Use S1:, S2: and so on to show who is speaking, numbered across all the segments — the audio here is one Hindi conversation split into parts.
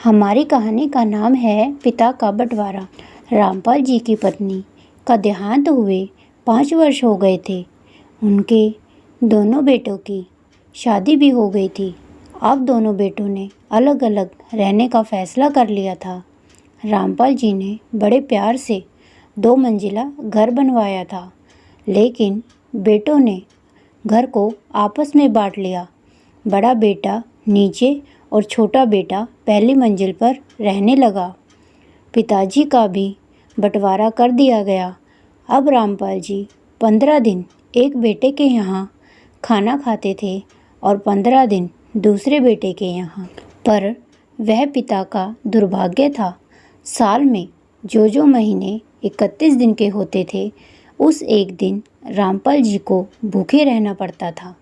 S1: हमारी कहानी का नाम है पिता का बंटवारा। रामपाल जी की पत्नी का देहांत हुए 5 वर्ष हो गए थे। उनके दोनों बेटों की शादी भी हो गई थी। अब दोनों बेटों ने अलग अलग रहने का फैसला कर लिया था। रामपाल जी ने बड़े प्यार से 2 मंजिला घर बनवाया था, लेकिन बेटों ने घर को आपस में बांट लिया। बड़ा बेटा नीचे और छोटा बेटा पहली मंजिल पर रहने लगा। पिताजी का भी बंटवारा कर दिया गया। अब रामपाल जी 15 दिन एक बेटे के यहाँ खाना खाते थे और 15 दिन दूसरे बेटे के यहाँ। पर वह पिता का दुर्भाग्य था। साल में जो महीने 31 दिन के होते थे, उस एक दिन रामपाल जी को भूखे रहना पड़ता था।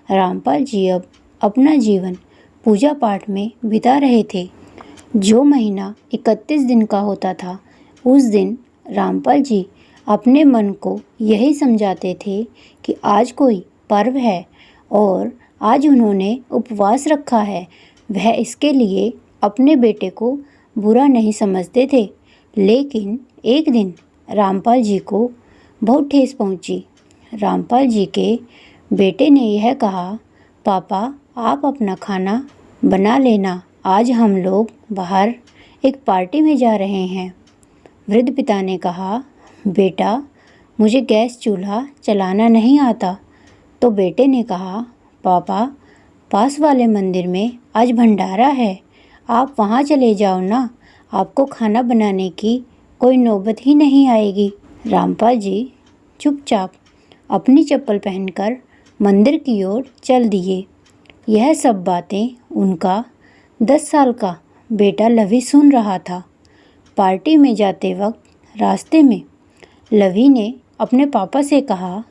S1: रामपाल जी अब अपना जीवन पूजा पाठ में बिता रहे थे। जो महीना 31 दिन का होता था, उस दिन रामपाल जी अपने मन को यही समझाते थे कि आज कोई पर्व है और आज उन्होंने उपवास रखा है। वह इसके लिए अपने बेटे को बुरा नहीं समझते थे। लेकिन एक दिन रामपाल जी को बहुत ठेस पहुंची। रामपाल जी के बेटे ने यह कहा, पापा आप अपना खाना बना लेना, आज हम लोग बाहर एक पार्टी में जा रहे हैं। वृद्ध पिता ने कहा, बेटा मुझे गैस चूल्हा चलाना नहीं आता। तो बेटे ने कहा, पापा पास वाले मंदिर में आज भंडारा है, आप वहाँ चले जाओ ना, आपको खाना बनाने की कोई नौबत ही नहीं आएगी। रामपाल जी चुपचाप अपनी चप्पल पहनकर मंदिर की ओर चल दिए। यह सब बातें उनका 10 साल का बेटा लवी सुन रहा था। पार्टी में जाते वक्त रास्ते में लवी ने अपने पापा से कहा,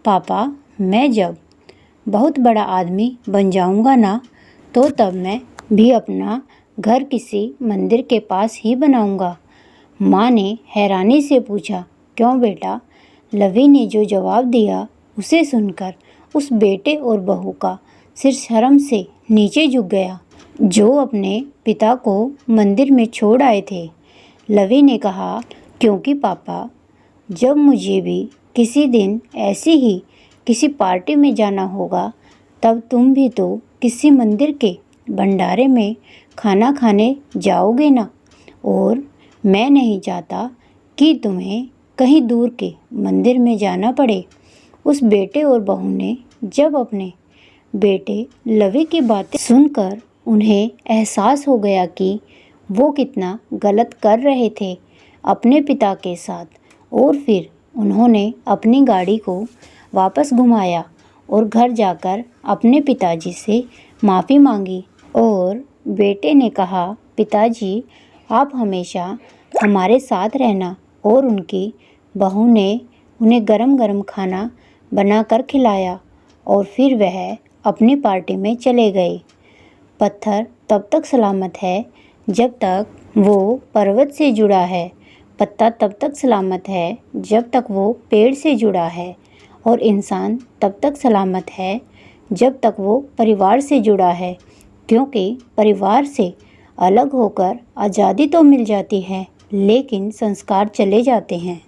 S1: पापा मैं जब बहुत बड़ा आदमी बन जाऊंगा ना, तो तब मैं भी अपना घर किसी मंदिर के पास ही बनाऊंगा। माँ ने हैरानी से पूछा, क्यों बेटा? लवी ने जो जवाब दिया उसे सुनकर उस बेटे और बहू का सिर शर्म से नीचे झुक गया, जो अपने पिता को मंदिर में छोड़ आए थे। लवी ने कहा, क्योंकि पापा जब मुझे भी किसी दिन ऐसे ही किसी पार्टी में जाना होगा, तब तुम भी तो किसी मंदिर के भंडारे में खाना खाने जाओगे ना, और मैं नहीं चाहता कि तुम्हें कहीं दूर के मंदिर में जाना पड़े। उस बेटे और बहू ने जब अपने बेटे लवी की बातें सुनकर उन्हें एहसास हो गया कि वो कितना गलत कर रहे थे अपने पिता के साथ, और फिर उन्होंने अपनी गाड़ी को वापस घुमाया और घर जाकर अपने पिताजी से माफ़ी मांगी। और बेटे ने कहा, पिताजी आप हमेशा हमारे साथ रहना। और उनकी बहू ने उन्हें गरम गरम खाना बनाकर खिलाया और फिर वह अपनी पार्टी में चले गए। पत्थर तब तक सलामत है जब तक वो पर्वत से जुड़ा है, पत्ता तब तक सलामत है जब तक वो पेड़ से जुड़ा है, और इंसान तब तक सलामत है जब तक वो परिवार से जुड़ा है। क्योंकि परिवार से अलग होकर आज़ादी तो मिल जाती है, लेकिन संस्कार चले जाते हैं।